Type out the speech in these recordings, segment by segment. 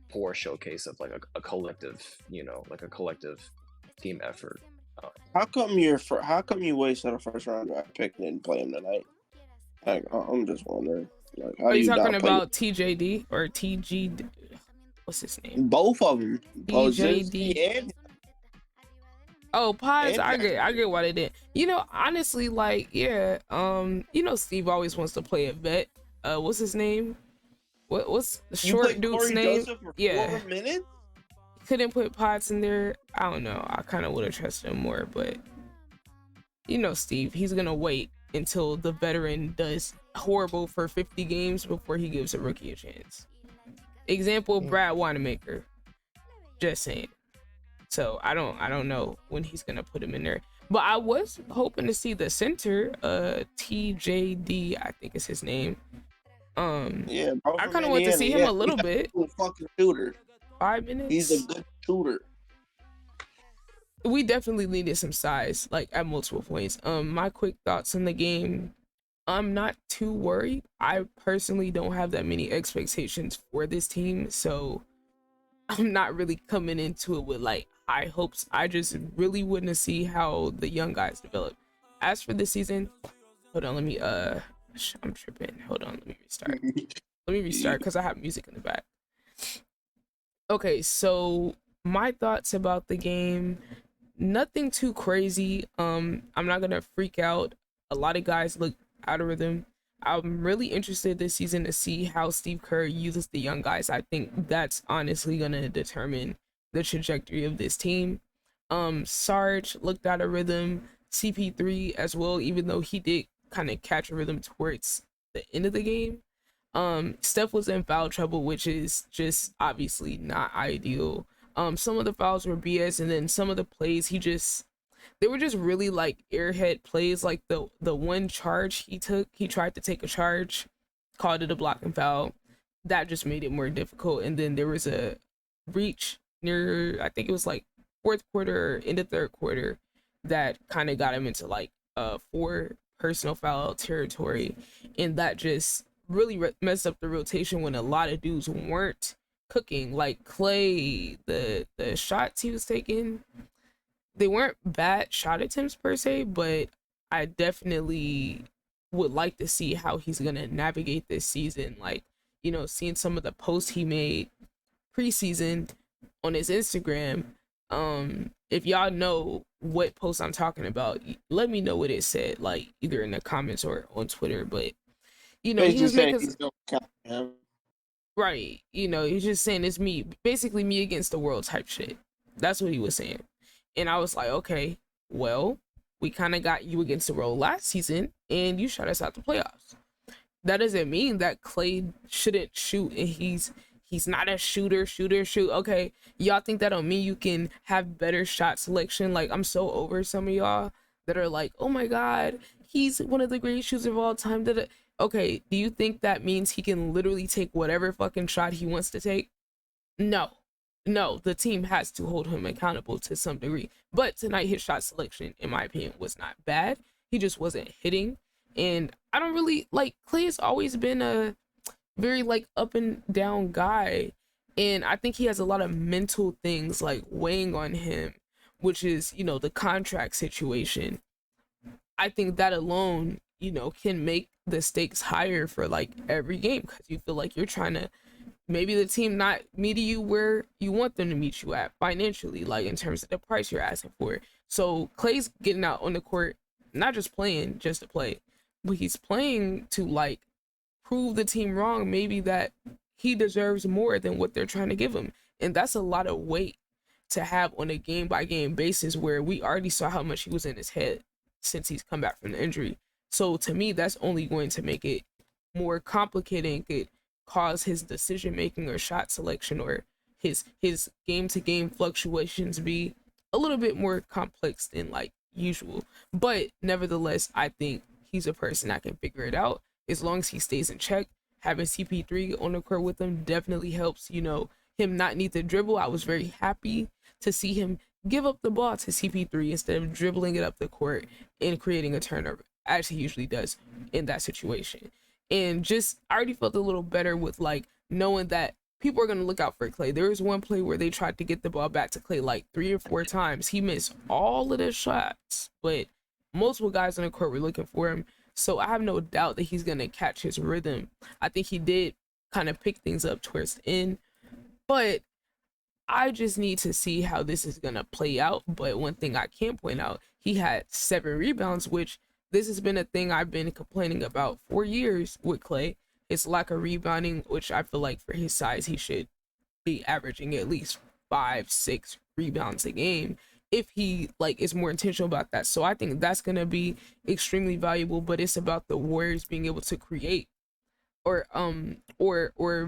poor showcase of like a collective, like a collective team effort. How come you wasted a first round draft pick and didn't play him tonight? Like, I'm just wondering. Like, how Are do you you talking not play about TJD or TG? What's his name? both of them? TJD. And Oh, Pods. I Jackson. get why they didn't. Honestly, like, yeah. Steve always wants to play a vet. What's his name? What's the You short played dude's Corey name? Joseph for Yeah. 4 minutes? Couldn't put Pods in there. I don't know. I kind of would have trusted him more, but Steve, he's gonna wait until the veteran does horrible for 50 games before he gives a rookie a chance. Example, Brad Wanamaker. Just saying. So I don't know when he's gonna put him in there. But I was hoping to see the center, TJD, I think is his name. Yeah, I kind of want to see him a little bit. He's a fucking shooter. 5 minutes. He's a good shooter. We definitely needed some size, like at multiple points. My quick thoughts on the game. I'm not too worried. I personally don't have that many expectations for this team, so I'm not really coming into it with like high hopes. I just really want to see how the young guys develop. As for this season, hold on, let me I'm tripping. Hold on, let me restart because I have music in the back. Okay, so my thoughts about the game, nothing too crazy. I'm not gonna freak out. A lot of guys look out of rhythm. I'm really interested this season to see how Steve Kerr uses the young guys. I think that's honestly gonna determine the trajectory of this team. Sarge looked out of rhythm. CP3 as well, even though he did kind of catch a rhythm towards the end of the game. Steph was in foul trouble, which is just obviously not ideal. Some of the fouls were BS, and then some of the plays they were just really like airhead plays. Like the one charge he tried to take a charge, called it a blocking foul. That just made it more difficult. And then there was a reach near, I think it was like fourth quarter or end of third quarter, that kind of got him into like 4 personal foul territory, and that just really messed up the rotation when a lot of dudes weren't cooking. Like Clay, the shots he was taking, they weren't bad shot attempts per se, but I definitely would like to see how he's gonna navigate this season. Like, seeing some of the posts he made preseason on his Instagram. If y'all know what post I'm talking about, let me know what it said, like either in the comments or on Twitter. But he was making right, he's just saying it's me, basically me against the world type shit. That's what he was saying. And I was like, okay, well, we kind of got you against the world last season and you shut us out the playoffs. That doesn't mean that Clay shouldn't shoot, and he's not a shooter. Okay, y'all think that don't mean you can have better shot selection? Like, I'm so over some of y'all that are like, oh my god, he's one of the greatest shooters of all time. Okay, do you think that means he can literally take whatever fucking shot he wants to take? No, the team has to hold him accountable to some degree. But tonight, his shot selection, in my opinion, was not bad. He just wasn't hitting. And I don't really like, Clay has always been a very like up and down guy, and I think he has a lot of mental things like weighing on him, which is the contract situation. I think that alone can make the stakes higher for like every game, because you feel like you're trying to, maybe the team not meeting you where you want them to meet you at financially, like in terms of the price you're asking for. So Clay's getting out on the court, not just playing just to play, but he's playing to like prove the team wrong, maybe that he deserves more than what they're trying to give him. And that's a lot of weight to have on a game by game basis, where we already saw how much he was in his head since he's come back from the injury. So to me, that's only going to make it more complicated and could cause his decision making or shot selection or his game to game fluctuations be a little bit more complex than like usual. But nevertheless, I think he's a person that can figure it out as long as he stays in check. Having CP3 on the court with him definitely helps, him not need to dribble. I was very happy to see him give up the ball to CP3 instead of dribbling it up the court and creating a turnover, as he usually does in that situation. And just, I already felt a little better with like knowing that people are going to look out for Clay. There was one play where they tried to get the ball back to Clay like 3 or 4 times. He missed all of the shots, but multiple guys on the court were looking for him. So I have no doubt that he's going to catch his rhythm. I think he did kind of pick things up towards the end, but I just need to see how this is going to play out. But one thing I can point out, he had 7 rebounds, which this has been a thing I've been complaining about for years with Clay. His lack of rebounding, which I feel like for his size, he should be averaging at least 5-6 rebounds a game if he like is more intentional about that. So I think that's going to be extremely valuable, but it's about the Warriors being able to create or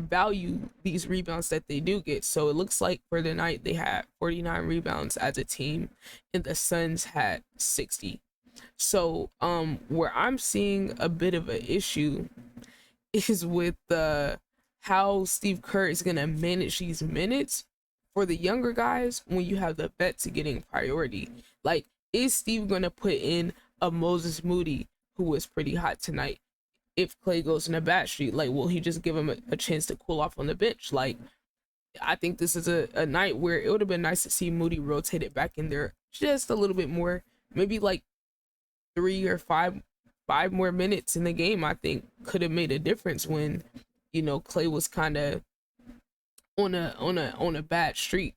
value these rebounds that they do get. So it looks like for the night they had 49 rebounds as a team and the Suns had 60. So where I'm seeing a bit of an issue is with how Steve Kerr is going to manage these minutes for the younger guys when you have the vets getting priority. Like, is Steve going to put in a Moses Moody, who was pretty hot tonight, if Clay goes in a bad streak? Like, will he just give him a chance to cool off on the bench? Like, I think this is a night where it would have been nice to see Moody rotated back in there just a little bit more, maybe like 3 or 5 more minutes in the game. I think could have made a difference when, you know, Clay was kind of on a bad streak.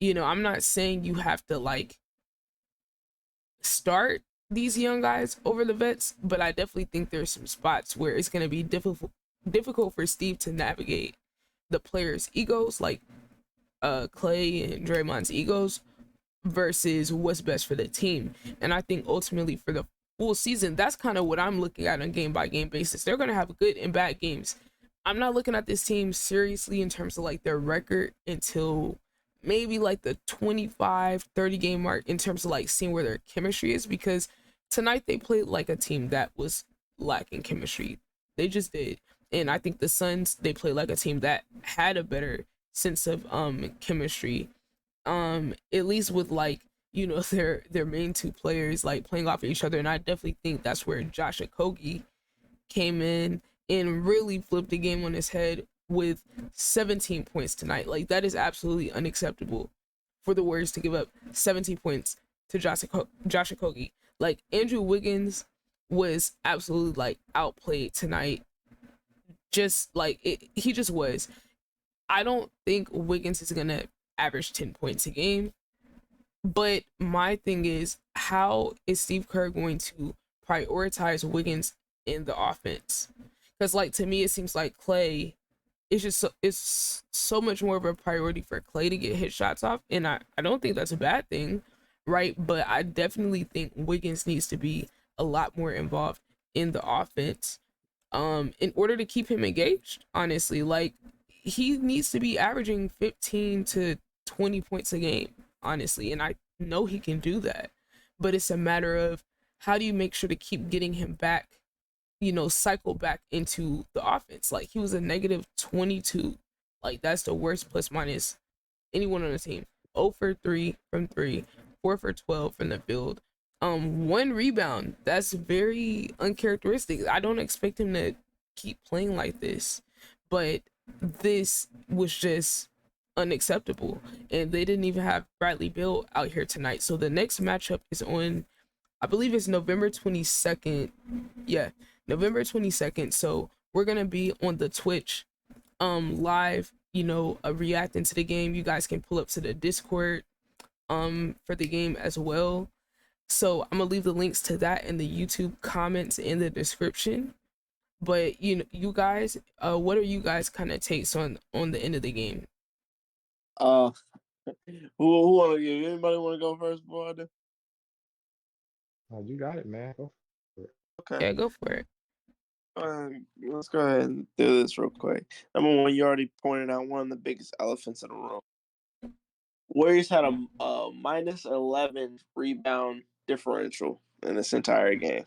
You know, I'm not saying you have to like start these young guys over the vets, but I definitely think there's some spots where it's going to be difficult for Steve to navigate the players' egos, like Clay and Draymond's egos, versus what's best for the team. And I think ultimately for the full season, that's kind of what I'm looking at on game by game basis. They're going to have good and bad games. I'm not looking at this team seriously in terms of like their record until maybe like the 25-30 game mark, in terms of like seeing where their chemistry is, because tonight they played like a team that was lacking chemistry. They just did. And I think the Suns, they played like a team that had a better sense of chemistry, at least with like, you know, their main 2 players like playing off of each other. And I definitely think that's where Josh Okogie came in and really flipped the game on his head with 17 points tonight. Like, that is absolutely unacceptable for the Warriors to give up 17 points to Josh Okogie. Like, Andrew Wiggins was absolutely like outplayed tonight. Just like he just was. I don't think Wiggins is gonna average 10 points a game, but my thing is, how is Steve Kerr going to prioritize Wiggins in the offense? Because like, to me, it seems like Clay is just it's so much more of a priority for Clay to get his shots off, and I don't think that's a bad thing, right? But I definitely think Wiggins needs to be a lot more involved in the offense in order to keep him engaged. Honestly, like, he needs to be averaging 15 to 20 points a game, honestly, and I know he can do that, but it's a matter of how do you make sure to keep getting him back, you know, cycle back into the offense. Like, he was a negative 22. Like, that's the worst plus minus anyone on the team. 0 for 3 from 3, 4 for 12 from the field. 1 rebound. That's very uncharacteristic. I don't expect him to keep playing like this, but this was just unacceptable. And they didn't even have Bradley Beal out here tonight. So the next matchup is on, I believe it's November 22nd. Yeah, November 22nd. So we're gonna be on the Twitch live, you know, reacting to the game. You guys can pull up to the Discord for the game as well. So I'm gonna leave the links to that in the YouTube comments in the description. But you know, you guys, what are you guys kind of takes on the end of the game? Who want to give? Anybody want to go first before I do? Oh, you got it, man. Go for it. Okay. Yeah, go for it. Let's go ahead and do this real quick. Number one, you already pointed out one of the biggest elephants in the room. Warriors had a minus 11 rebound differential in this entire game.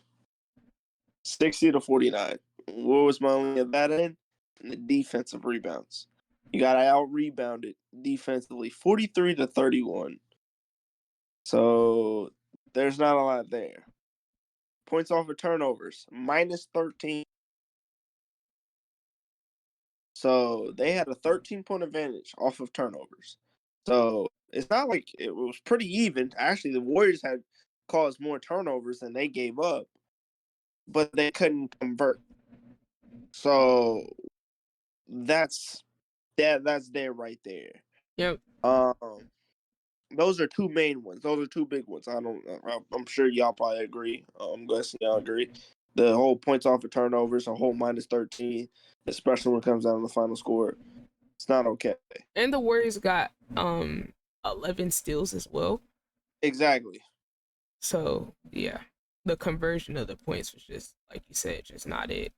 60 to 49. What was my only at that end? In the defensive rebounds. You got out rebounded defensively, 43 to 31. So there's not a lot there. Points off of turnovers, minus 13. So they had a 13-point advantage off of turnovers. So it's not like it was pretty even. Actually, the Warriors had caused more turnovers than they gave up, but they couldn't convert. So that's that's there right there. Yep. Those are two main ones. Those are two big ones. I'm sure y'all probably agree. I'm guessing y'all agree. The whole points off of turnovers, a whole minus 13, especially when it comes down to the final score. It's not okay. And the Warriors got 11 steals as well. Exactly. So yeah, the conversion of the points was just like you said, just not it.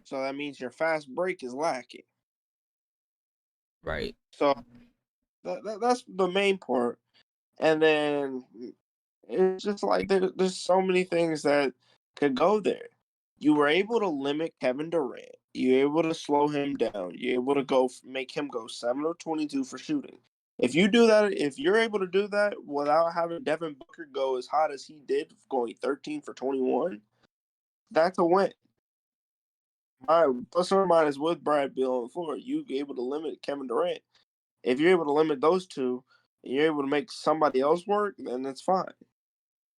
So that means your fast break is lacking. Right. So that's the main part. And then it's just like there's so many things that could go there. You were able to limit Kevin Durant. You're able to slow him down. You're able to make him go 7 of 22 for shooting. If you do that, if you're able to do that without having Devin Booker go as hot as he did, going 13 for 21, that's a win. Plus or minus with Brad Beal on the floor, you able to limit Kevin Durant. If you're able to limit those two, and you're able to make somebody else work, then it's fine.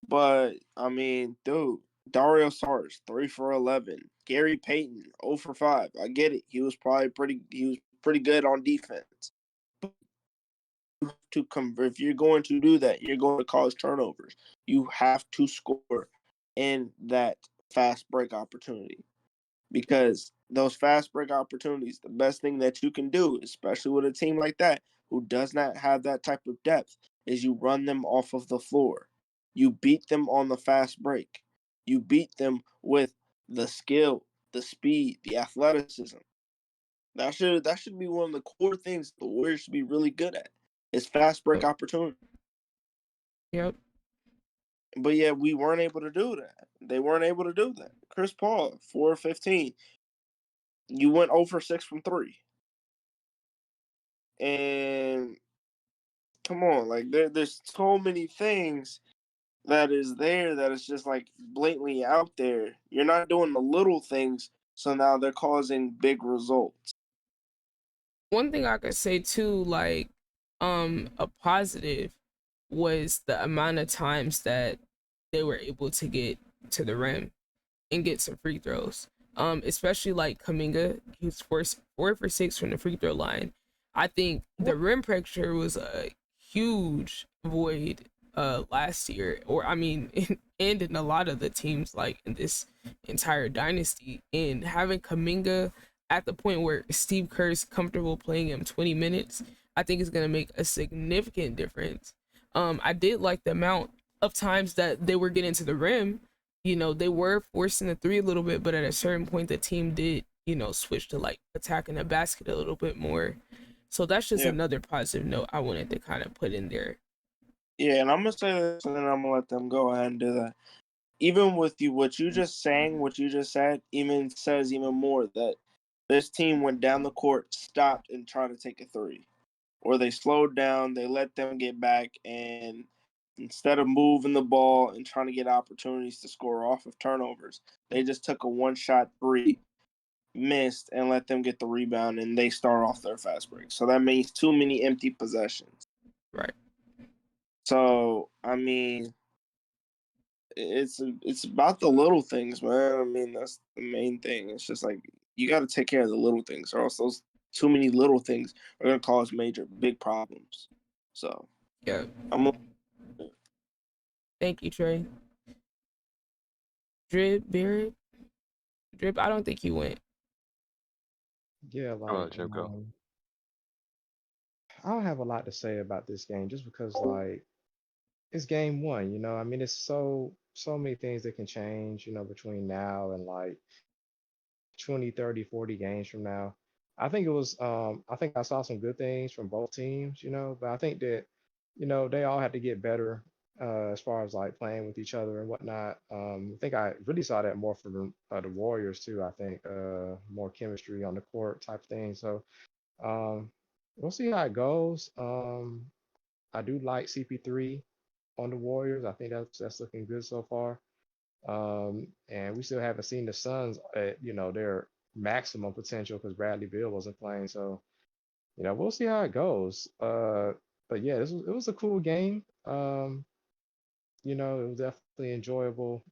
But I mean, dude, Dario Saric 3 for 11, Gary Payton 0 for 5. I get it. He was pretty good on defense. But if you're going to do that, you're going to cause turnovers. You have to score in that fast break opportunity. Because those fast break opportunities, the best thing that you can do, especially with a team like that who does not have that type of depth, is you run them off of the floor. You beat them on the fast break. You beat them with the skill, the speed, the athleticism. That should be one of the core things the Warriors should be really good at. Is fast break opportunity. Yep. But yeah, we weren't able to do that. They weren't able to do that. Chris Paul, 4 of 15. You went 0 for 6 from 3. And come on, like there's so many things that is there that is just like blatantly out there. You're not doing the little things, so now they're causing big results. One thing I could say too, like a positive was the amount of times that they were able to get to the rim and get some free throws. Especially like Kaminga, he was 4 for 6 from the free throw line. I think the rim pressure was a huge void last year, or I mean, and in a lot of the teams like in this entire dynasty. And having Kaminga at the point where Steve Kerr's comfortable playing him 20 minutes, I think is gonna make a significant difference. I did like the amount of times that they were getting to the rim. You know, they were forcing the three a little bit, but at a certain point the team did, you know, switch to like attacking the basket a little bit more. So that's just another positive note I wanted to kind of put in there. Yeah, and I'm gonna say this, and then I'm gonna let them go ahead and do that. Even with you, what you just said, even says even more that this team went down the court, stopped, and tried to take a three, or they slowed down, they let them get back, and instead of moving the ball and trying to get opportunities to score off of turnovers, they just took a one-shot three, missed, and let them get the rebound, and they start off their fast break. So that means too many empty possessions. Right. So I mean, it's about the little things, man. I mean, that's the main thing. It's just like you got to take care of the little things, or else those too many little things are gonna cause big problems. So Yeah. I'm. Thank you, Trey. Barrett? Drip, I don't think you went. Yeah, Oh, like Joe, go. I don't have a lot to say about this game just because like it's game one, you know. I mean, it's so many things that can change, you know, between now and like 20, 30, 40 games from now. I think I saw some good things from both teams, you know, but I think that, you know, they all had to get better as far as like playing with each other and whatnot. I think I really saw that more for the Warriors too. I think more chemistry on the court type thing. So um, we'll see how it goes. I do like CP3 on the Warriors. I think that's looking good so far. And we still haven't seen the Suns at, you know, their maximum potential because Bradley Beal wasn't playing. So, we'll see how it goes. But yeah, it was a cool game. It was definitely enjoyable.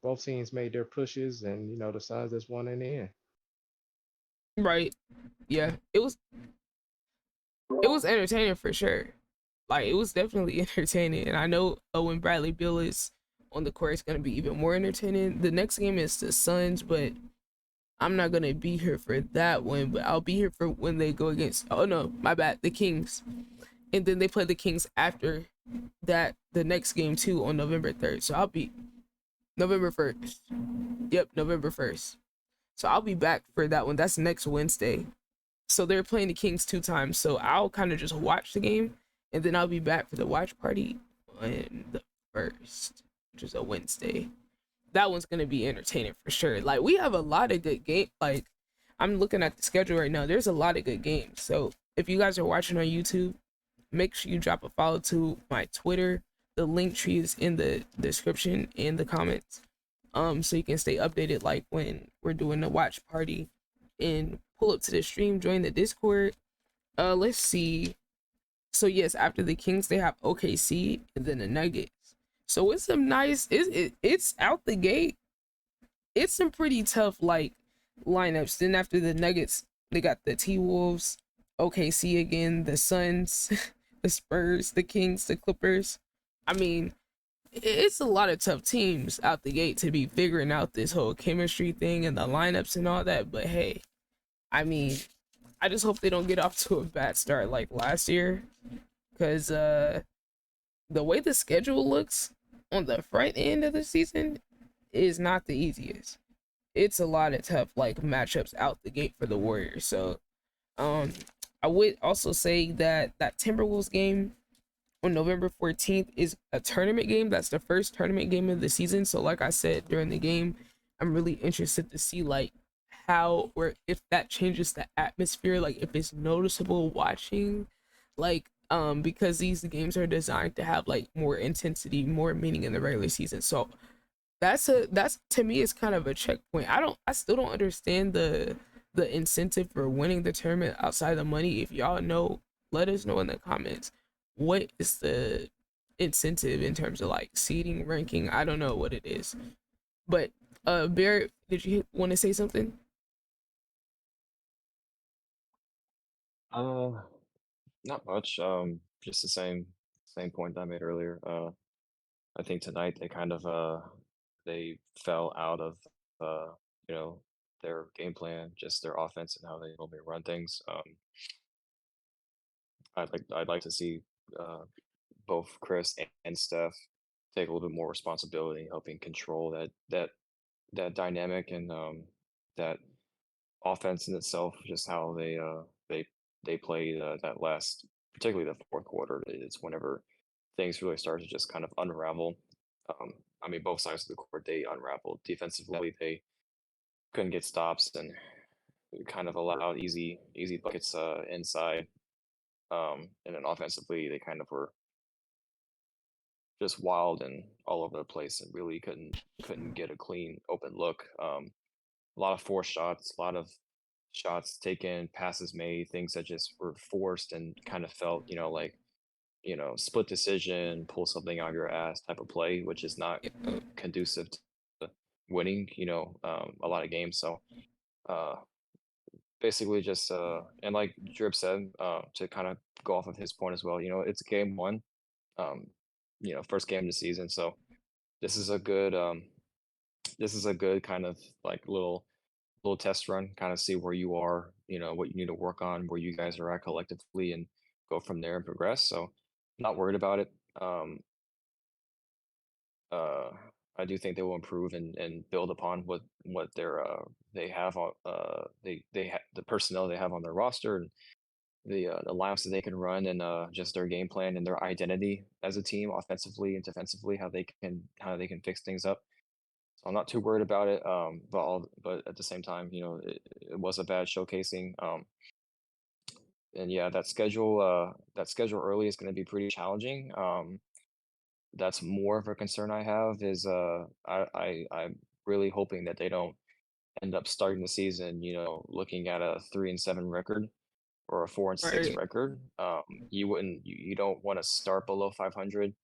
Both teams made their pushes, and the Suns just won in the end. Right. Yeah. It was entertaining for sure. Like it was definitely entertaining. And I know when Bradley Beal is on the court, it's gonna be even more entertaining. The next game is the Suns, but I'm not gonna be here for that one. But I'll be here for when they go against. Oh no, my bad. The Kings, and then they play the Kings after that. The next game too on November 3rd. So I'll be November 1st. Yep, November 1st. So I'll be back for that one. That's next Wednesday. So they're playing the Kings 2 times. So I'll kind of just watch the game, and then I'll be back for the watch party on the 1st, which is a Wednesday. That one's gonna be entertaining for sure. Like we have a lot of good game. Like I'm looking at the schedule right now. There's a lot of good games. So if you guys are watching on YouTube, make sure you drop a follow to my Twitter. The link tree is in the description and the comments. So you can stay updated like when we're doing the watch party, and pull up to the stream, join the Discord. Let's see. So yes, after the Kings they have OKC and then the Nuggets. So it's some nice, it's out the gate. It's some pretty tough like lineups. Then after the Nuggets, they got the T-Wolves, OKC again, the Suns, the Spurs, the Kings, the Clippers. I mean, it's a lot of tough teams out the gate to be figuring out this whole chemistry thing and the lineups and all that. But hey, I mean, I just hope they don't get off to a bad start like last year, because the way the schedule looks on the front end of the season is not the easiest. It's a lot of tough like matchups out the gate for the Warriors. So I would also say that that Timberwolves game on November 14th is a tournament game. That's the first tournament game of the season. So like I said during the game, I'm really interested to see like how or if that changes the atmosphere, like if it's noticeable watching, like because these games are designed to have like more intensity, more meaning in the regular season. So that's to me is kind of a checkpoint. I still don't understand the incentive for winning the tournament outside the money. If y'all know, let us know in the comments. What is the incentive in terms of like seeding, ranking? I don't know what it is. But Barrett, did you want to say something? Uh, Not much. Just the same point that I made earlier. I think tonight they kind of they fell out of uh you know their game plan, just their offense and how they normally run things. I'd like to see uh both Chris and Steph take a little bit more responsibility, helping control that dynamic and that offense in itself, just how they played that last, particularly the fourth quarter. It's whenever things really start to just kind of unravel. Um, I mean, both sides of the court they unraveled. Defensively, they couldn't get stops and kind of allowed easy buckets inside. And then offensively, they kind of were just wild and all over the place and really couldn't get a clean open look. A lot of forced shots, a lot of shots taken, passes made, things that just were forced and kind of felt, like, split decision, pull something out of your ass type of play, which is not conducive to winning, a lot of games. So uh, basically just, and like Drip said, to kind of go off of his point as well, it's game one, um, first game of the season. So this is a good, kind of like little test run, kind of see where you are, what you need to work on, where you guys are at collectively, and go from there and progress. So, not worried about it. Uh, I do think they will improve and build upon what they have on the personnel they have on their roster and the lineups that they can run and just their game plan and their identity as a team offensively and defensively, how they can fix things up. So I'm not too worried about it. But at the same time, it was a bad showcasing. And yeah, that schedule early is going to be pretty challenging. That's more of a concern I have is I'm really hoping that they don't end up starting the season, looking at a 3-7 record or a 4-6 Right. record, you don't want to start below 500,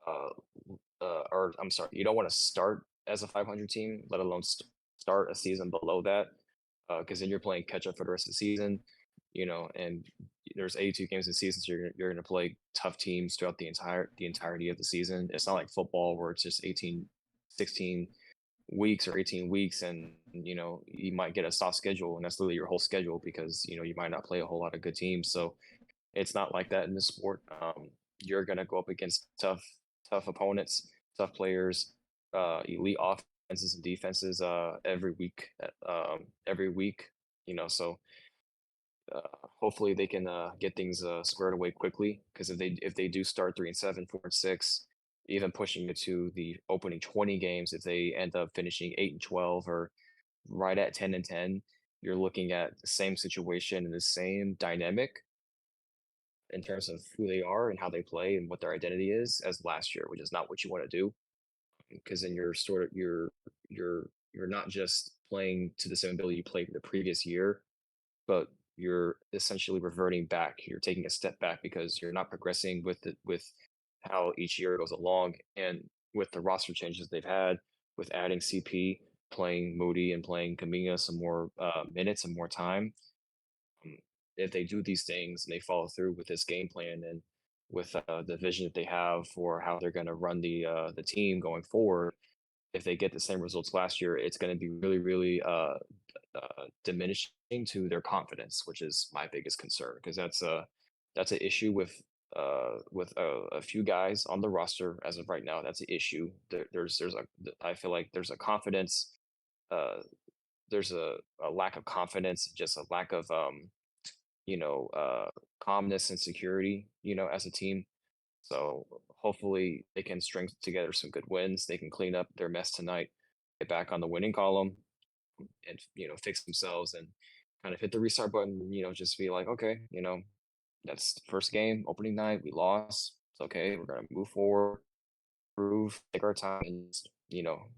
uh, or I'm sorry, you don't want to start as a 500 team, let alone start a season below that, because then you're playing catch up for the rest of the season, and there's 82 games in the season, so you're going to play tough teams throughout the entirety of the season. It's not like football where it's just 16 weeks or 18 weeks, and you might get a soft schedule, and that's literally your whole schedule because you might not play a whole lot of good teams. So it's not like that in this sport. You're gonna go up against tough opponents, tough players, elite offenses and defenses every week. Every week, so hopefully they can get things squared away quickly. Because if they do start 3-7, 4-6, even pushing it to the opening 20 games, if they end up finishing 8-12 or right at 10-10, you're looking at the same situation and the same dynamic in terms of who they are and how they play and what their identity is as last year, which is not what you want to do. Because then you're not just playing to the same ability you played the previous year, but you're essentially reverting back. You're taking a step back because you're not progressing with how each year goes along, and with the roster changes they've had, with adding CP, playing Moody, and playing Kaminga some more minutes and more time. If they do these things and they follow through with this game plan and with the vision that they have for how they're going to run the team going forward, if they get the same results last year, it's going to be really, really diminishing to their confidence, which is my biggest concern because that's an issue with a few guys on the roster as of right now. That's an issue. I feel like there's a confidence. Uh, there's a lack of confidence, just a lack of you know, uh, calmness and security, as a team. So hopefully they can string together some good wins. They can clean up their mess tonight, get back on the winning column, and fix themselves and kind of hit the restart button. Just be like, okay, that's the first game, opening night. We lost. It's okay. We're gonna move forward, prove, take our time, and just,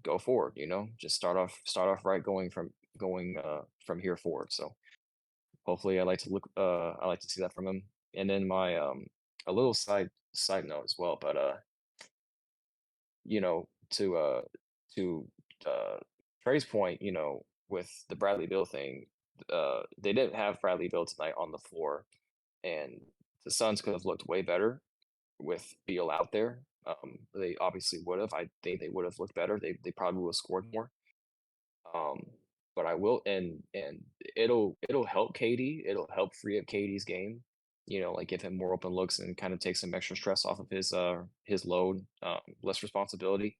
go forward. Just start off right, going from here forward. So hopefully, I like to see that from him. And then my a little side note as well, but you know, to uh to Trey's point, with the Bradley Bill thing, they didn't have Bradley Bill tonight on the floor, and the Suns could have looked way better with Beal out there. They obviously would have. I think they would have looked better. They probably would have scored more. Um, but I will, and it'll help KD. It'll help free up KD's game. Like give him more open looks and kind of take some extra stress off of his load, less responsibility.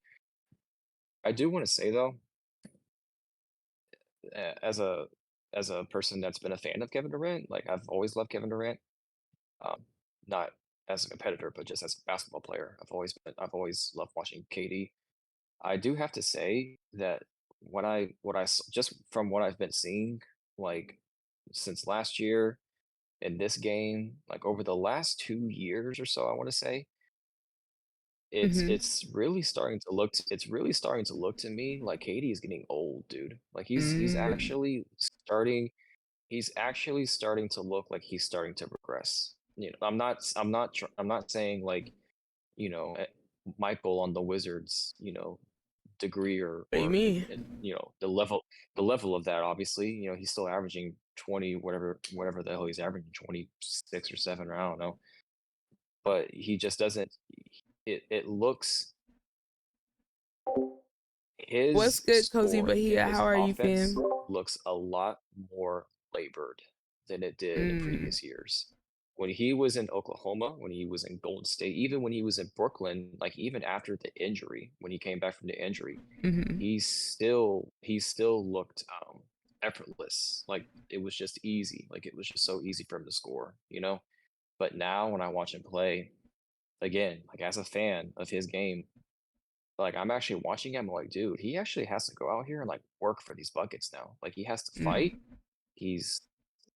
I do want to say though, as a person that's been a fan of Kevin Durant, like I've always loved Kevin Durant. Um, not as a competitor, but just as a basketball player. I've always loved watching KD. I do have to say that just from what I've been seeing, like since last year in this game, like over the last 2 years or so, I want to say it's Mm-hmm. it's really starting to look it's really starting to look to me like Katie is getting old, dude. Like he's actually starting to look like he's starting to regress. I'm not saying like Michael on the Wizards, degree What do you or mean? the level of that. Obviously, he's still averaging 20, whatever the hell he's averaging, 26 or 7, or I don't know. But he just doesn't. It looks What's his good, Cozy scoring and Bahia? his How are you, offense fam? looks a lot more labored than it did in Mm, previous years. When he was in Oklahoma, when he was in Golden State, even when he was in Brooklyn, like even after the injury, when he came back from the injury, mm-hmm. he still looked effortless. Like it was just easy. Like it was just so easy for him to score. But now when I watch him play again, like as a fan of his game, like I'm actually watching him like, dude, he actually has to go out here and like work for these buckets now. Like he has to Mm. fight. He's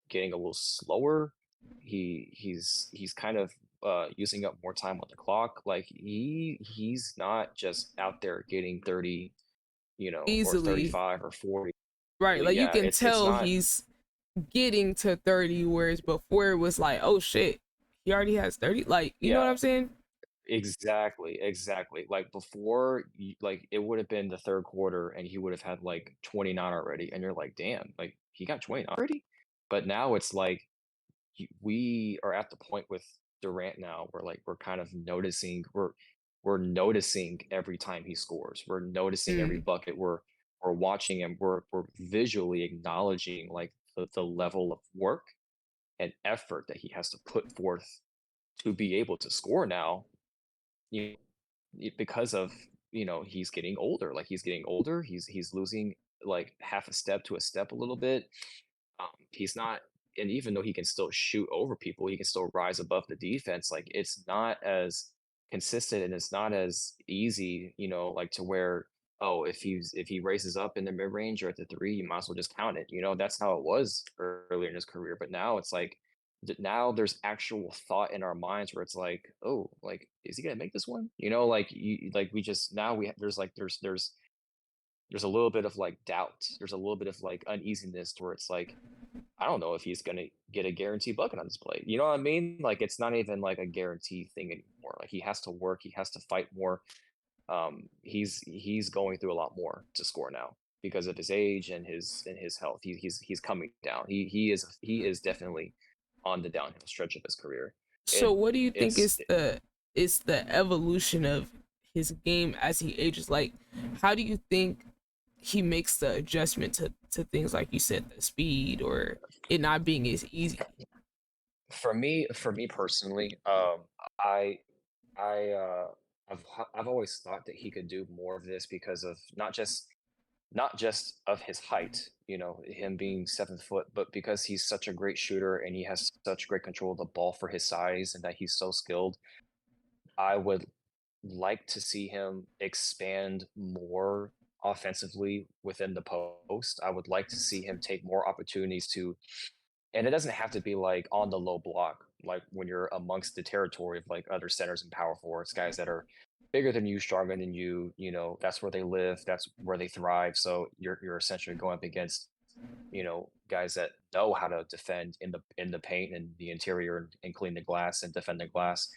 getting a little slower. He's kind of using up more time on the clock. Like he's not just out there getting 30, or Easily. 35 or 40. Right. Like you Yeah, can it's tell not. he's getting to 30, whereas before it was like, oh shit, he already has 30. Like, you know Yeah, what I'm saying? exactly. Like before, like it would have been the third quarter, and he would have had like 29 already, and you're like, damn, like he got 29 already. But now it's like we are at the point with Durant now where like we're kind of noticing we're noticing every time he scores. We're noticing every Mm. bucket. We're watching him. We're visually acknowledging like the level of work and effort that he has to put forth to be able to score now. You because of he's getting older. Like he's getting older. He's losing like half a step to a step a little bit. He's not, and even though he can still shoot over people, he can still rise above the defense. Like it's not as consistent and it's not as easy, like to where, oh, if he raises up in the mid range or at the three, you might as well just count it. That's how it was earlier in his career. But now it's like now there's actual thought in our minds where it's like, oh, like is he gonna make this one? Like we just now there's like there's a little bit of like doubt. There's a little bit of like uneasiness to where it's like, I don't know if he's gonna get a guaranteed bucket on this play. You know what I mean? Like it's not even like a guarantee thing anymore. Like he has to work, he has to fight more. He's going through a lot more to score now because of his age and his health. He's coming down. He is definitely on the downhill stretch of his career. So It what do you think it's is the evolution of his game as he ages? Like, how do you think he makes the adjustment to things like you said, the speed or it not being as easy? for me personally, I I I've always thought that he could do more of this because of not just of his height, him being 7 foot, but because he's such a great shooter and he has such great control of the ball for his size and that he's so skilled. I would like to see him expand more offensively within the post. I would like to see him take more opportunities to, and it doesn't have to be like on the low block, like when you're amongst the territory of like other centers and power forwards, guys that are bigger than you, stronger than you, that's where they live, that's where they thrive. So you're essentially going up against, guys that know how to defend in the paint and the interior and clean the glass and defend the glass.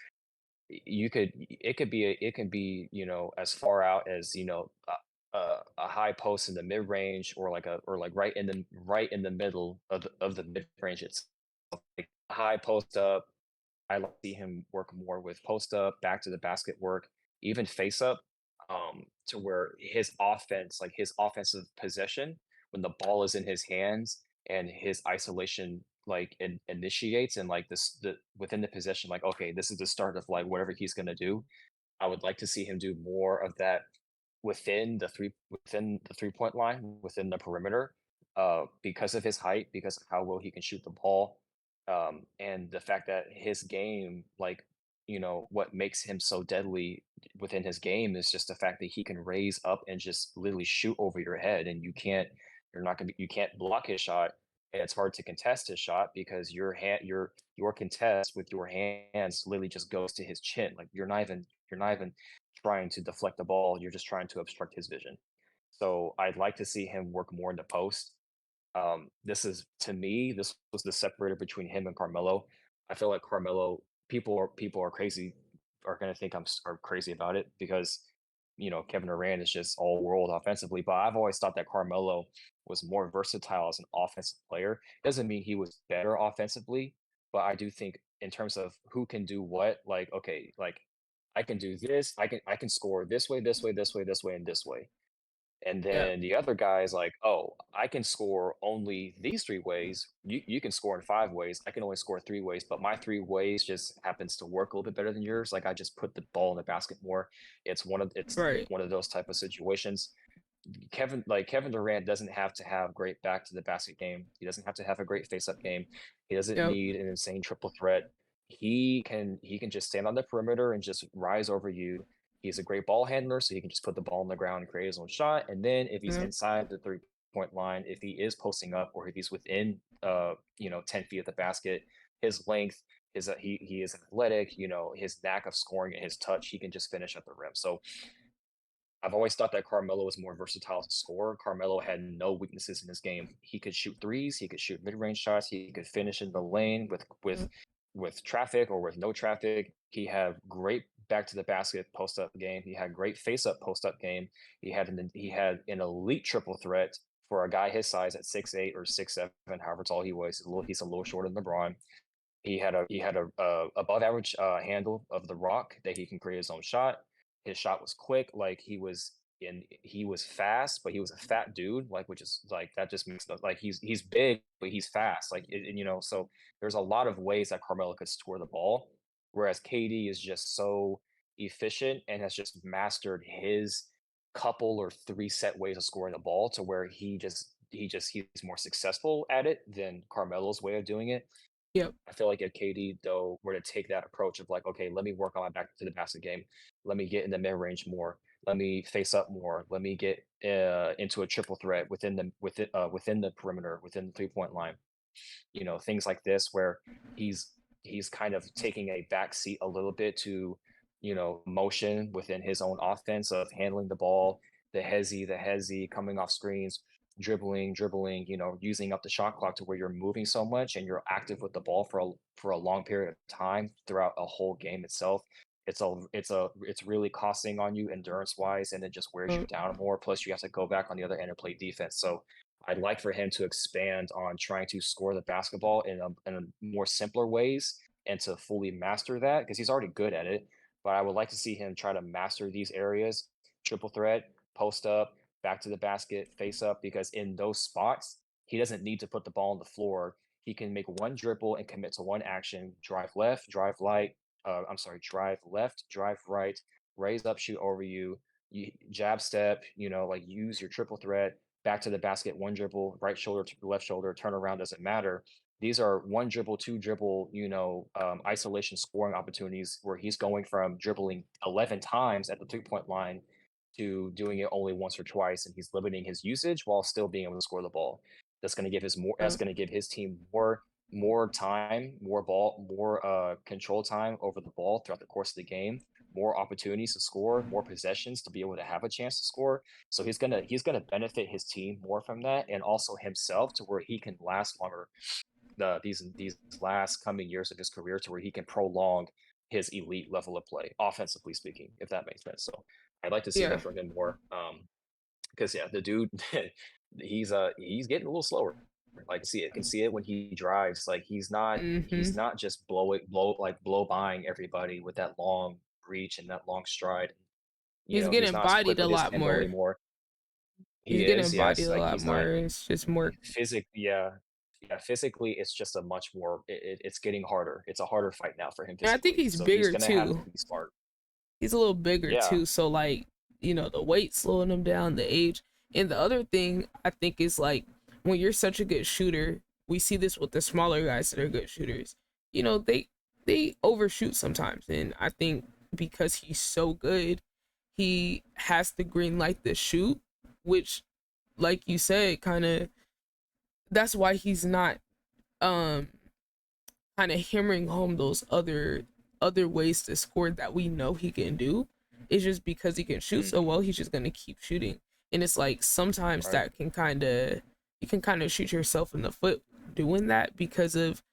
It can be as far out as a high post in the mid range or like right in the middle of the mid range itself, like a high post up. I like to see him work more with post up, back to the basket work, even face up, to where his offensive possession, when the ball is in his hands and his isolation like initiates and like the within the possession, like okay, this is the start of like whatever he's gonna do. I would like to see him do more of that within the 3-point line, within the perimeter, because of his height, because of how well he can shoot the ball, and the fact that his game, like what makes him so deadly within his game is just the fact that he can raise up and just literally shoot over your head, and you can't block his shot, and it's hard to contest his shot because your contest with your hands literally just goes to his chin. Like you're not even trying to deflect the ball, you're just trying to obstruct his vision. So I'd like to see him work more in the post. This is to me, this was the separator between him and Carmelo. I feel like Carmelo, people are crazy, are gonna think are crazy about it because Kevin Durant is just all world offensively. But I've always thought that Carmelo was more versatile as an offensive player. Doesn't mean he was better offensively, but I do think in terms of who can do what, like okay, like I can do this, I can score this way, this way, this way, this way, and this way. And Yeah. then the other guy is like, "Oh, I can score only these 3 ways. You can score in 5 ways. I can only score 3 ways, but my 3 ways just happens to work a little bit better than yours. Like I just put the ball in the basket more." It's Right. one of those type of situations. Kevin Durant doesn't have to have great back to the basket game. He doesn't have to have a great face up game. He doesn't Yep. need an insane triple threat. He can just stand on the perimeter and just rise over you. He's a great ball handler, so he can just put the ball on the ground and create his own shot. And then if he's Yeah. inside the 3-point line, if he is posting up or if he's within 10 feet of the basket, his length, he is athletic, his knack of scoring and his touch, he can just finish at the rim. So I've always thought that Carmelo was more versatile as a scorer. Carmelo had no weaknesses in his game. He could shoot threes, he could shoot mid-range shots, he could finish in the lane with traffic or with no traffic. He had great back to the basket post up game. He had great face up post up game. He had an elite triple threat for a guy his size at 6'8" or 6'7", however tall he was. He's a little shorter than LeBron. He had a above average handle of the rock that he can create his own shot. His shot was quick, like he was fast, but he was a fat dude, like which is like that just makes like he's big, but he's fast, like so there's a lot of ways that Carmelo could score the ball, whereas KD is just so efficient and has just mastered his couple or three set ways of scoring the ball to where he's more successful at it than Carmelo's way of doing it. Yep. I feel like if KD though were to take that approach of like, okay, let me work on my back to the basket game, let me get in the mid range more, let me face up more, let me get into a triple threat within the perimeter, within the 3 point line, things like this where he's kind of taking a back seat a little bit to motion within his own offense of handling the ball, the hezzy coming off screens, dribbling, using up the shot clock to where you're moving so much and you're active with the ball for a long period of time throughout a whole game itself. It's really costing on you endurance wise, and it just wears you down more. Plus, you have to go back on the other end and play defense. So I'd like for him to expand on trying to score the basketball in a more simpler ways and to fully master that because he's already good at it. But I would like to see him try to master these areas: triple threat, post up, back to the basket, face up, because in those spots, he doesn't need to put the ball on the floor. He can make one dribble and commit to one action: drive left, drive right. Drive left, drive right, raise up, shoot over you jab step, like use your triple threat, back to the basket, one dribble, right shoulder to left shoulder, turn around, doesn't matter. These are one dribble, two dribble, isolation scoring opportunities where he's going from dribbling 11 times at the 3 point line to doing it only once or twice, and he's limiting his usage while still being able to score the ball. That's going to give his team more time, more ball, more control time over the ball throughout the course of the game, more opportunities to score, more possessions to be able to have a chance to score. So he's gonna benefit his team more from that, and also himself to where he can last longer. These last coming years of his career to where he can prolong his elite level of play, offensively speaking, if that makes sense. So I'd like to see Yeah. that from him more. Because the dude, he's getting a little slower. Like can see it when he drives. Like he's Mm-hmm. not just blow buying everybody with that long reach and that long stride. He's He's getting not as quick bodied a with his lot tempo more. anymore. He's He getting is, bodied yes. a Like lot he's not more. It's just more. physically, yeah, yeah. Physically, it's just a much more. It's getting harder. It's a harder fight now for him And I think physically. he's So he's bigger gonna have to too. be smart. He's a little bigger Yeah. too. So like, the weight slowing him down, the age. And the other thing I think is like when you're such a good shooter, we see this with the smaller guys that are good shooters. They overshoot sometimes. And I think because he's so good, he has to green light the shoot, which like you said, kinda that's why he's not um kind of hammering home those other ways to score that we know he can do. It's just because he can shoot so well, Mhm. he's just gonna keep shooting. And it's like sometimes Right. that can you can kind of shoot yourself in the foot doing that because of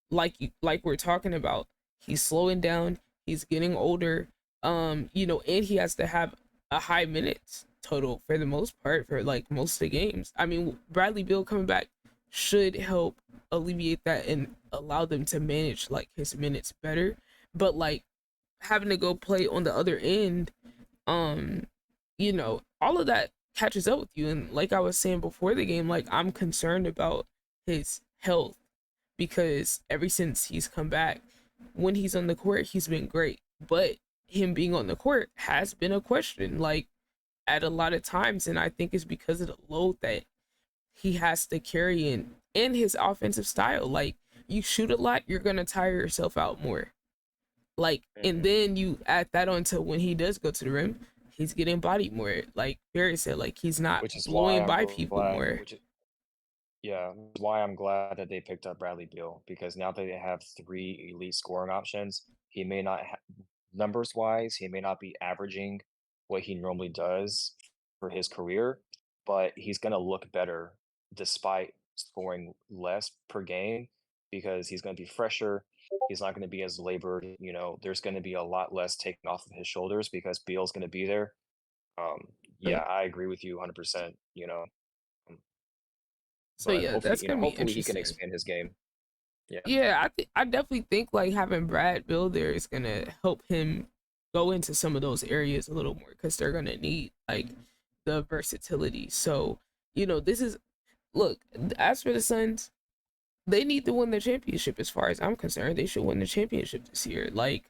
like we're talking about, he's slowing down, he's getting older, and he has to have a high minutes total for the most part for like most of the games. I mean, Bradley Beal coming back should help alleviate that and allow them to manage like his minutes better. But like having to go play on the other end, all of that catches up with you. And like I was saying before the game, like I'm concerned about his health because ever since he's come back, when he's on the court, he's been great. But him being on the court has been a question, like at a lot of times, and I think it's because of the load that he has to carry in his offensive style. Like you shoot a lot, you're gonna tire yourself out more. Like, and Mhm. then you add that on to when he does go to the rim, he's getting bodied more. Like Barry said, like he's not Which is why blowing I'm by people glad. more. Why I'm glad that they picked up Bradley Beal, because now that they have three elite scoring options, he may not numbers wise, he may not be averaging what he normally does for his career, but he's gonna look better despite scoring less per game because he's gonna be fresher. He's not gonna be as labored. There's gonna be a lot less taken off of his shoulders because Beal's gonna be there. Yeah, I agree with you 100%. Um, So but yeah, that's gonna be hopefully he can interesting. expand his game. Yeah. Yeah, I definitely think like having Brad Bill there is gonna help him go into some of those areas a little more because they're gonna need like the versatility. So this is look, as for the Suns, they need to win the championship. As far as I'm concerned, they should win the championship this year. Like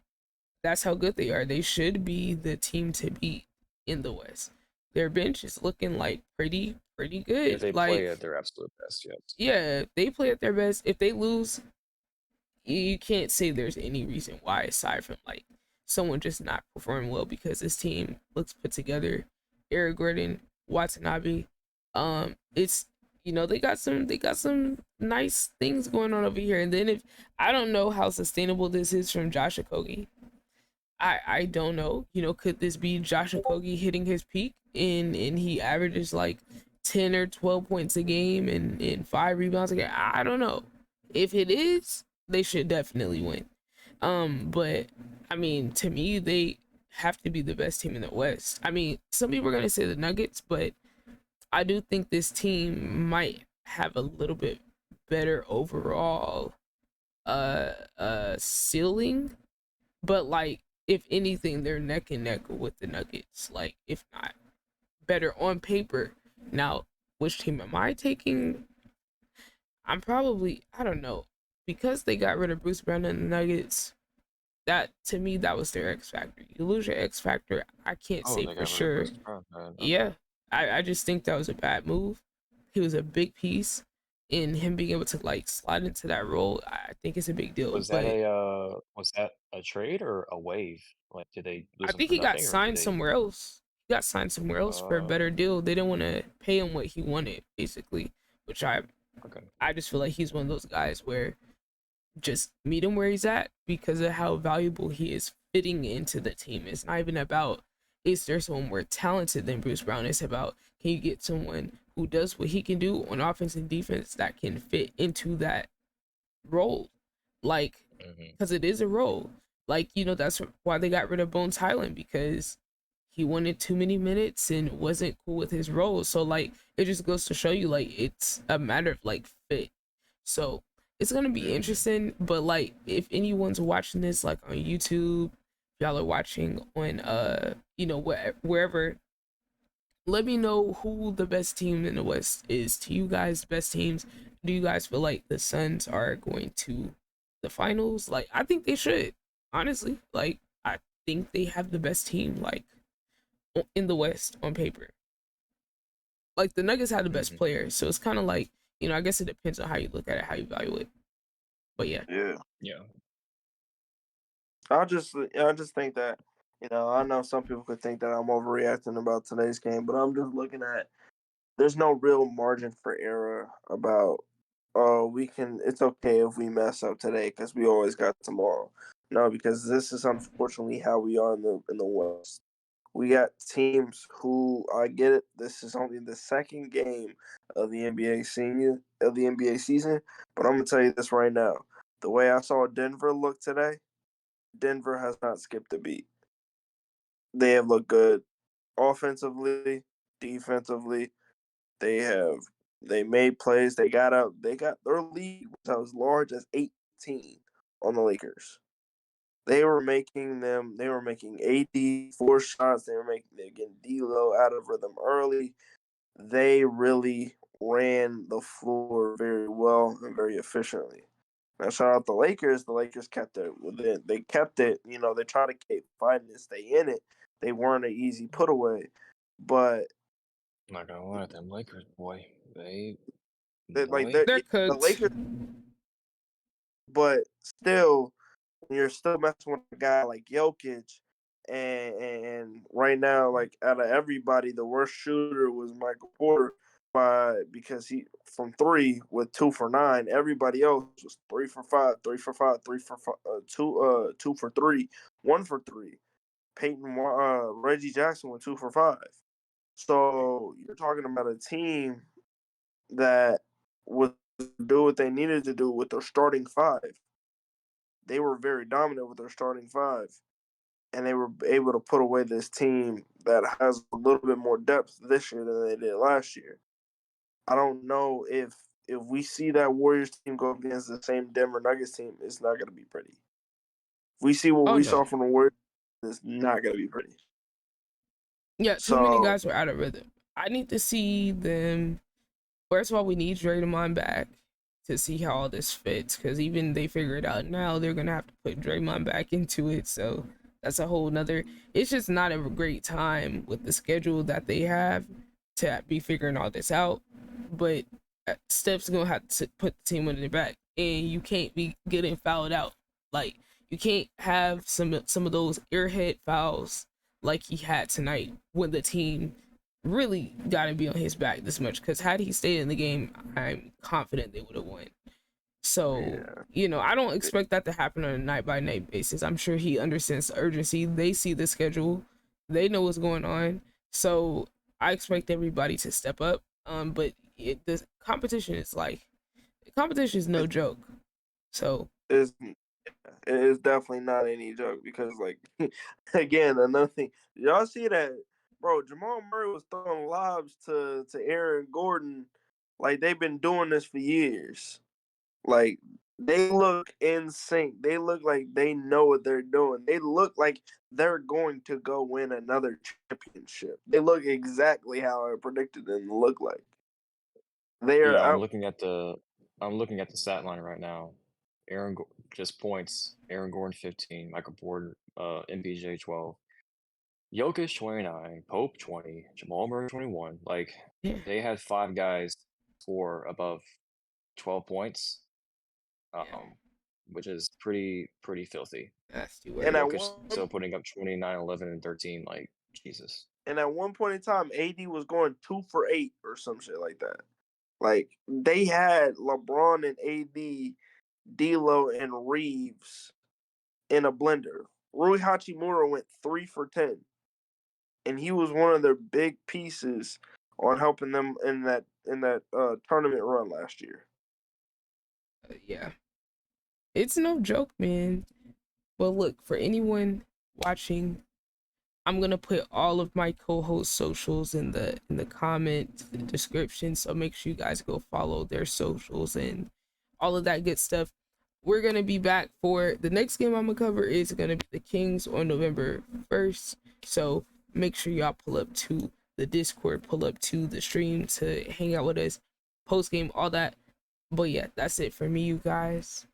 that's how good they are. They should be the team to beat in the West. Their bench is looking like pretty If good. they Like play at their absolute best, yes. yeah, they play at their best. If they lose, you can't say there's any reason why aside from like someone just not performing well because this team looks put together. Eric Gordon, Watanabe, it's they got some nice things going on over here. And then if I don't know how sustainable this is from Josh Okogie. I don't know. Could this be Josh Okogie hitting his peak and he averages like 10 or 12 points a game and 5 rebounds a game? I don't know. If it is, they should definitely win. But I mean, to me, they have to be the best team in the West. I mean, some people are gonna say the Nuggets, but I do think this team might have a little bit better overall ceiling, but like if anything, they're neck and neck with the Nuggets. Like if not better on paper. Now, which team am I taking? I don't know, because they got rid of Bruce Brown and the Nuggets. That to me, that was their X factor. You lose your X factor, I can't Oh, say they for got rid of sure. Bruce Brown. Okay. Yeah, I just think that was a bad move. He was a big piece, in him being able to like slide into that role. I think it's a big deal. But Was that a trade or a wave? Like, did they I lose him think for he got nothing, or did signed they? somewhere else. He got signed somewhere else for a better Uh, deal. They didn't want to pay him what he wanted, basically. Which okay. I just feel like he's one of those guys where just meet him where he's at because of how valuable he is fitting into the team. It's not even about is there someone more talented than Bruce Brown. It's about can you get someone who does what he can do on offense and defense that can fit into that role. Like, Hmm. because it is a role. Like, that's why they got rid of Bones Highland because he wanted too many minutes and wasn't cool with his role. So, like, it just goes to show you, like, it's a matter of, like, fit. So, it's going to be Hmm. interesting. But, like, if anyone's watching this, like, on YouTube, y'all are watching on, wherever, let me know who the best team in the West is to you guys. Best teams. Do you guys feel like the Suns are going to the finals? Like, I think they should. Honestly, like, I think they have the best team. Like, in the West on paper. Like the Nuggets have the best Hmm. players, so it's kind of like I guess it depends on how you look at it, how you value it. But yeah, Yeah. Yeah. I just think that I know some people could think that I'm overreacting about today's game, but I'm just looking at there's no real margin for error about it's okay if we mess up today because we always got tomorrow. No, because this is unfortunately how we are in the West. We got teams who I get it. This is only the second game of the NBA season, but I'm gonna tell you this right now: the way I saw Denver look today, Denver has not skipped a beat. They have looked good offensively, defensively. They have they made plays. They got out. They got their lead was as large as 18 on the Lakers. They were making 84 shots. They're getting D'Lo out of rhythm early. They really ran the floor very well and very efficiently. Now shout out the Lakers. The Lakers kept it within. They kept it. They try to keep fighting and stay in it. They weren't an easy put away, but I'm not gonna lie, them Lakers, boy, like boy. they're the cooked. Lakers, but still you're still messing with a guy like Jokic, and right now, like out of everybody, the worst shooter was Michael Porter because he from three with 2 for 9. Everybody else was 3 for 5, 3 for 5, 3 for 5, 2 for 3, 1 for 3. Reggie Jackson went 2 for 5. So you're talking about a team that would do what they needed to do with their starting 5. They were very dominant with their starting 5, and they were able to put away this team that has a little bit more depth this year than they did last year. I don't know if we see that Warriors team go against the same Denver Nuggets team, it's not going to be pretty. If we see what Oh we no. saw from the Warriors, it's not going to be pretty. Yeah, too many So guys were out of rhythm. I need to see them. First of all, we need Draymond back to see how all this fits, because even they figure it out now, they're gonna have to put Draymond back into it. So that's a whole nother. It's just not a great time with the schedule that they have to be figuring all this out. But Steph's gonna have to put the team on their back, and you can't be getting fouled out. Like, you can't have some of those airhead fouls like he had tonight when the team really got to be on his back this much, because had he stayed in the game, I'm confident they would have won. So, yeah, I don't expect that to happen on a night by night basis. I'm sure he understands the urgency. They see the schedule, they know what's going on. So I expect everybody to step up. But the competition is no it, joke. So it's definitely not any joke because, like, again, another thing. Y'all see that, bro? Jamal Murray was throwing lobs to Aaron Gordon, like they've been doing this for years. Like, they look in sync. They look like they know what they're doing. They look like they're going to go win another championship. They look exactly how I predicted them to look like. They're Yeah, out. I'm looking at the stat line right now. Just points. Aaron Gordon 15, Michael Porter, MPJ 12, Jokic 29, Pope 20, Jamal Murray 21. Like, yeah, they had 5 guys score above 12 points, yeah, which is pretty filthy. that's too And worried. at Jokic one still putting up 29, 11, and 13. Like, Jesus. and at one point in time, AD was going 2 for 8 or some shit like that. Like, they had LeBron and AD, D'Lo and Reeves in a blender. Rui Hachimura went 3 for 10, and he was one of their big pieces on helping them in that tournament run last year. Yeah, it's no joke, man. Well, look, for anyone watching, I'm gonna put all of my co-host socials in the comment description, so make sure you guys go follow their socials and all of that good stuff. We're gonna be back for the next game I'm gonna cover is gonna be the Kings on November 1st. So make sure y'all pull up to the Discord, pull up to the stream to hang out with us, post game, all that. But yeah, that's it for me, you guys.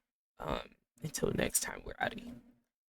Until next time, we're out of here.